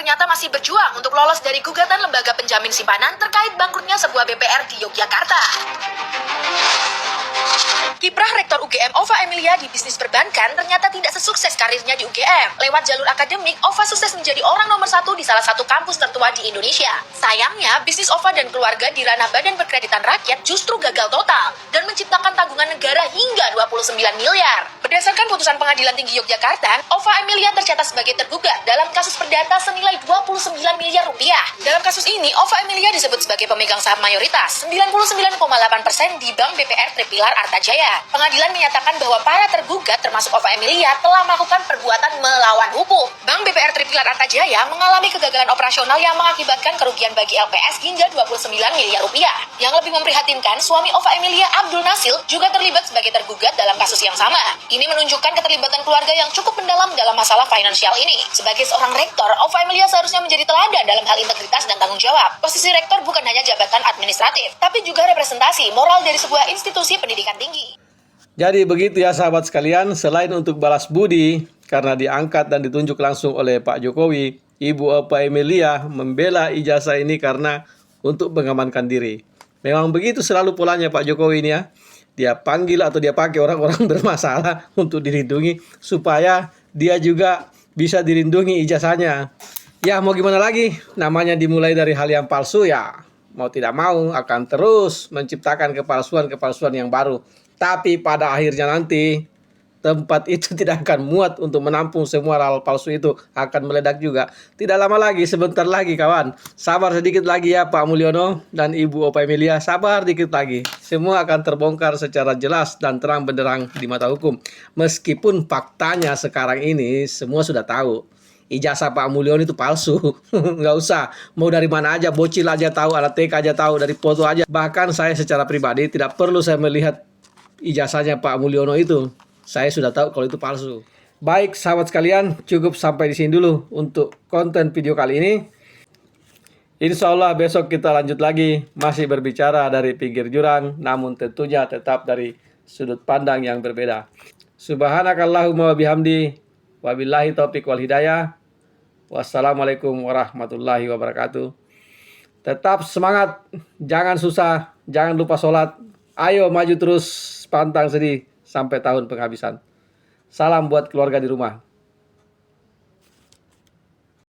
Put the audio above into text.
ternyata masih berjuang untuk lolos dari gugatan lembaga penjamin simpanan terkait bangkrutnya sebuah BPR di Yogyakarta. Kiprah Rektor UGM Ova Emilia di bisnis perbankan ternyata tidak sesukses karirnya di UGM. Lewat jalur akademik, Ova sukses menjadi orang nomor 1 di salah satu kampus tertua di Indonesia. Sayangnya, bisnis Ova dan keluarga di ranah Badan Perkreditan Rakyat justru gagal total dan menciptakan tanggungan negara hingga 29 miliar. Berdasarkan putusan Pengadilan Tinggi Yogyakarta, Ova Emilia tercatat sebagai tergugat dalam kasus perdata senilai 29 miliar rupiah. Dalam kasus ini, Ova Emilia disebut sebagai pemegang saham mayoritas 99,8% di Bank BPR Tripilar Artajaya. Pengadilan menyatakan bahwa para tergugat termasuk Ova Emilia telah melakukan perbuatan melawan hukum. Bank BPR Tripilar Artajaya mengalami kegagalan operasional yang mengakibatkan kerugian bagi LPS hingga 29 miliar rupiah. Yang lebih memprihatinkan, suami Ova Emilia, Abdul Nasil, juga terlibat sebagai tergugat dalam kasus yang sama. Ini menunjukkan keterlibatan keluarga yang cukup mendalam dalam masalah finansial ini. Sebagai seorang rektor, Ova Emilia seharusnya menjadi teladan dalam hal integritas dan tanggung jawab. Posisi rektor bukan hanya jabatan administratif, tapi juga representasi moral dari sebuah institusi pendidikan tinggi. Jadi begitu ya sahabat sekalian, selain untuk balas budi karena diangkat dan ditunjuk langsung oleh Pak Jokowi, Ibu Ova Emilia membela ijazah ini karena untuk mengamankan diri. Memang begitu selalu polanya Pak Jokowi ini ya. Dia panggil atau dia pakai orang-orang bermasalah untuk dilindungi supaya dia juga bisa dilindungi ijazahnya. Ya mau gimana lagi, namanya dimulai dari hal yang palsu ya. Mau tidak mau akan terus menciptakan kepalsuan-kepalsuan yang baru. Tapi pada akhirnya nanti tempat itu tidak akan muat untuk menampung semua hal palsu itu, akan meledak juga. Tidak lama lagi, sebentar lagi kawan. Sabar sedikit lagi ya Pak Mulyono dan Ibu Ova Emilia, sabar dikit lagi. Semua akan terbongkar secara jelas dan terang benderang di mata hukum. Meskipun faktanya sekarang ini semua sudah tahu. Ijazah Pak Mulyono itu palsu. Nggak usah, mau dari mana aja, bocil aja tahu, anak TK aja tahu, dari foto aja. Bahkan saya secara pribadi tidak perlu saya melihat ijazahnya Pak Mulyono itu. Saya sudah tahu kalau itu palsu. Baik sahabat sekalian, cukup sampai di sini dulu untuk konten video kali ini. Insya Allah besok kita lanjut lagi, masih berbicara dari pinggir jurang, namun tentunya tetap dari sudut pandang yang berbeda. Subhanakallahumma wabihamdi, wabillahi taufiq wal hidayah. Wassalamualaikum warahmatullahi wabarakatuh. Tetap semangat, jangan susah, jangan lupa sholat. Ayo maju terus, pantang sedih sampai tahun penghabisan. Salam buat keluarga di rumah.